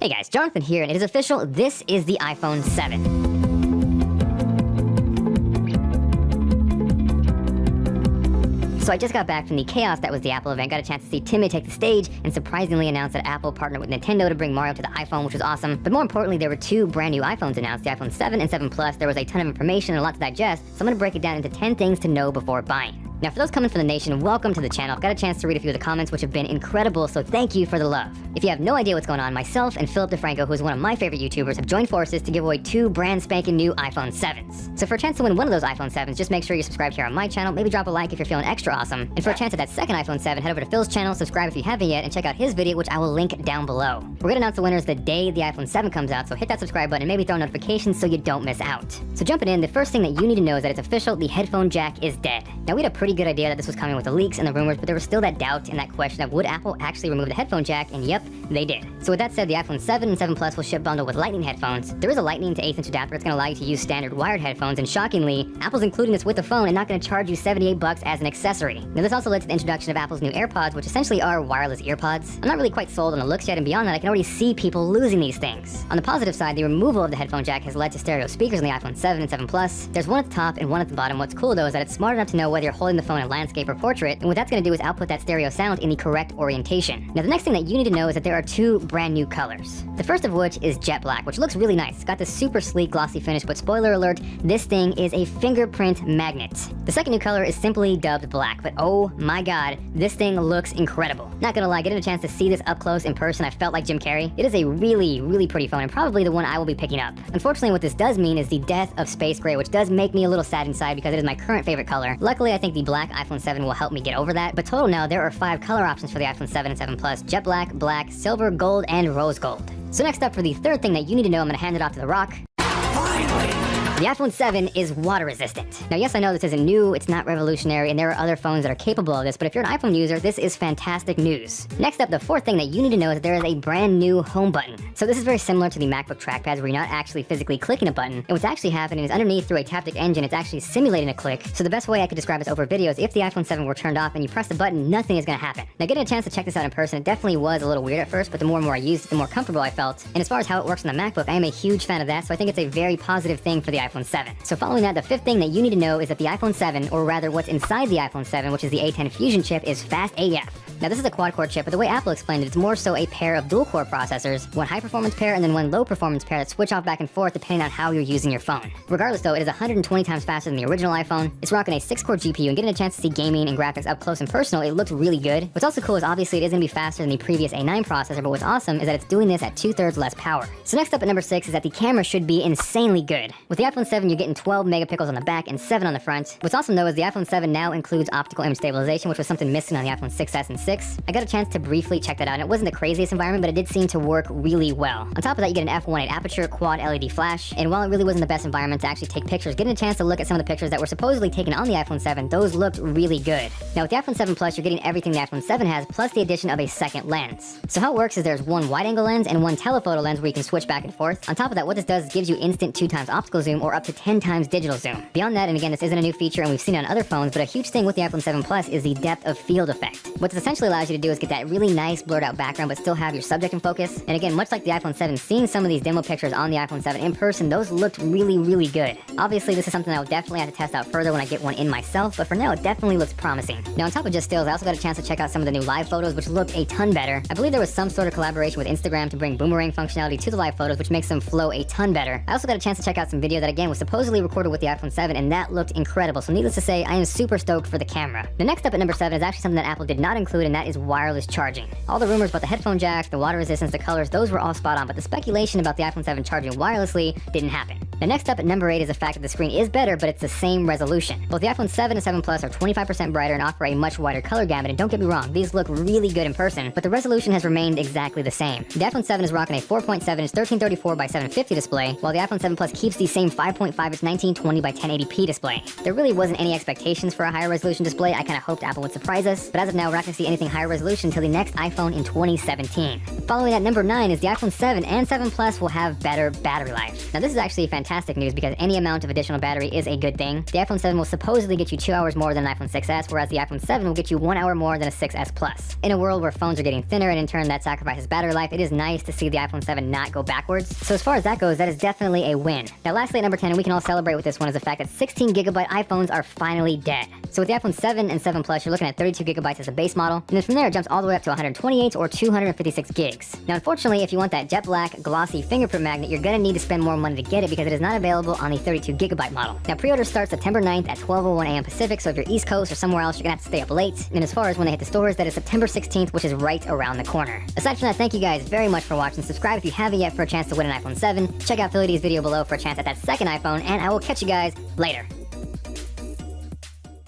Hey guys, Jonathan here, and it is official, this is the iPhone 7. So I just got back from the chaos that was the Apple event, got a chance to see Timmy take the stage, and surprisingly announced that Apple partnered with Nintendo to bring Mario to the iPhone, which was awesome. But more importantly, there were two brand new iPhones announced, the iPhone 7 and 7 Plus. There was a ton of information and a lot to digest, so I'm gonna break it down into 10 things to know before buying. Now, for those coming from the nation, welcome to the channel. I've got a chance to read a few of the comments, which have been incredible, so thank you for the love. If you have no idea what's going on, myself and Philip DeFranco, who is one of my favorite YouTubers, have joined forces to give away two brand spanking new iPhone 7s. So for a chance to win one of those iPhone 7s, just make sure you're subscribed here on my channel, maybe drop a like if you're feeling extra awesome. And for a chance at that second iPhone 7, head over to Phil's channel, subscribe if you haven't yet, and check out his video, which I will link down below. We're gonna announce the winners the day the iPhone 7 comes out, so hit that subscribe button and maybe throw notifications so you don't miss out. So jumping in, the first thing that you need to know is that it's official, the headphone jack is dead. Now, we had a pretty good idea that this was coming with the leaks and the rumors, but there was still that doubt and that question of would Apple actually remove the headphone jack, and yep, they did. So with that said, the iPhone 7 and 7 Plus will ship bundled with Lightning headphones. There is a Lightning to 1/8" adapter that's gonna allow you to use standard wired headphones, and shockingly, Apple's including this with the phone and not gonna charge you $78 as an accessory. Now, this also led to the introduction of Apple's new AirPods, which essentially are wireless earpods. I'm not really quite sold on the looks yet, and beyond that, I can already see people losing these things. On the positive side, the removal of the headphone jack has led to stereo speakers in the iPhone 7 and 7 Plus. There's one at the top and one at the bottom. What's cool though is that it's smart enough to know whether you're holding the phone in landscape or portrait, and what that's gonna do is output that stereo sound in the correct orientation. Now, the next thing that you need to know is that there are two brand new colors. The first of which is jet black, which looks really nice. It's got this super sleek glossy finish, but spoiler alert, this thing is a fingerprint magnet. The second new color is simply dubbed black, but oh my god, this thing looks incredible. Not gonna lie, getting a chance to see this up close in person, I felt like Jim Carrey. It is a really pretty phone, and probably the one I will be picking up. Unfortunately, what this does mean is the death of space gray, which does make me a little sad inside because it is my current favorite color. Luckily, I think the black iPhone 7 will help me get over that, but total now, there are 5 color options for the iPhone 7 and 7 Plus: jet black, black, silver, gold, and rose gold. So next up, for the third thing that you need to know, I'm gonna hand it off to The Rock. Finally! The iPhone 7 is water resistant. Now, yes, I know this isn't new, it's not revolutionary, and there are other phones that are capable of this, but if you're an iPhone user, this is fantastic news. Next up, the fourth thing that you need to know is that there is a brand new home button. So this is very similar to the MacBook trackpads, where you're not actually physically clicking a button, and what's actually happening is underneath, through a Taptic engine, it's actually simulating a click. So the best way I could describe this over video is if the iPhone 7 were turned off and you press the button, nothing is gonna happen. Now, getting a chance to check this out in person, it definitely was a little weird at first, but the more and more I used it, the more comfortable I felt. And as far as how it works on the MacBook, I am a huge fan of that, so I think it's a very positive thing for the iPhone 7. So following that, the fifth thing that you need to know is that the iPhone 7, or rather what's inside the iPhone 7, which is the A10 Fusion chip, is fast AF. Now, this is a quad-core chip, but the way Apple explained it, it's more so a pair of dual-core processors, one high-performance pair and then one low-performance pair that switch off back and forth depending on how you're using your phone. Regardless though, it is 120 times faster than the original iPhone. It's rocking a 6-core GPU, and getting a chance to see gaming and graphics up close and personal, it looked really good. What's also cool is obviously it is going to be faster than the previous A9 processor, but what's awesome is that it's doing this at 2/3 less power. So next up at number 6 is that the camera should be insanely good. With the iPhone 7, you're getting 12 megapixels on the back and 7 on the front. What's awesome though is the iPhone 7 now includes optical image stabilization, which was something missing on the iPhone 6s and 6. I got a chance to briefly check that out, and it wasn't the craziest environment, but it did seem to work really well. On top of that, you get an f1.8 aperture, quad LED flash, and while it really wasn't the best environment to actually take pictures, getting a chance to look at some of the pictures that were supposedly taken on the iPhone 7, those looked really good. Now, with the iPhone 7 Plus, you're getting everything the iPhone 7 has, plus the addition of a second lens. So how it works is there's one wide-angle lens and one telephoto lens where you can switch back and forth. On top of that, what this does is gives you instant 2x optical zoom or up to 10x digital zoom. Beyond that, and again, this isn't a new feature and we've seen it on other phones, but a huge thing with the iPhone 7 Plus is the depth of field effect. What this essentially allows you to do is get that really nice blurred out background but still have your subject in focus. And again, much like the iPhone 7, seeing some of these demo pictures on the iPhone 7 in person, those looked really good. Obviously, this is something I will definitely have to test out further when I get one in myself, but for now, it definitely looks promising. Now, on top of just stills, I also got a chance to check out some of the new live photos, which looked a ton better. I believe there was some sort of collaboration with Instagram to bring boomerang functionality to the live photos, which makes them flow a ton better. I also got a chance to check out some video that again was supposedly recorded with the iPhone 7, and that looked incredible. So needless to say, I am super stoked for the camera. The next up at number 7 is actually something that Apple did not include, and that is wireless charging. All the rumors about the headphone jack, the water resistance, the colors, those were all spot on, but the speculation about the iPhone 7 charging wirelessly didn't happen. The next up at number 8 is the fact that the screen is better, but it's the same resolution. Both the iPhone 7 and 7 Plus are 25% brighter and offer a much wider color gamut, and don't get me wrong, these look really good in person, but the resolution has remained exactly the same. The iPhone 7 is rocking a 4.7-inch 1334 by 750 display, while the iPhone 7 Plus keeps the same 5.5-inch 1920 by 1080p display. There really wasn't any expectations for a higher resolution display. I kind of hoped Apple would surprise us, but as of now, we're not going to see anything higher resolution until the next iPhone in 2017. Following at number 9 is the iPhone 7 and 7 Plus will have better battery life. Now this is actually fantastic news because any amount of additional battery is a good thing. The iPhone 7 will supposedly get you 2 hours more than an iPhone 6s, whereas the iPhone 7 will get you 1 hour more than a 6s Plus. In a world where phones are getting thinner and in turn that sacrifices battery life, it is nice to see the iPhone 7 not go backwards. So as far as that goes, that is definitely a win. Now lastly at number 10, and we can all celebrate with this one, is the fact that 16GB iPhones are finally dead. So with the iPhone 7 and 7 Plus, you're looking at 32GB as a base model, and then from there it jumps all the way up to 128 or 256 gigs. Now unfortunately, if you want that jet black, glossy fingerprint magnet, you're gonna need to spend more money to get it because it is not available on the 32GB model. Now pre-order starts September 9th at 12:01 a.m. Pacific, so if you're East Coast or somewhere else, you're gonna have to stay up late. And as far as when they hit the stores, that is September 16th, which is right around the corner. Aside from that, thank you guys very much for watching. Subscribe if you haven't yet for a chance to win an iPhone 7. Check out Philly D's video below for a chance at that second iPhone, and I will catch you guys later.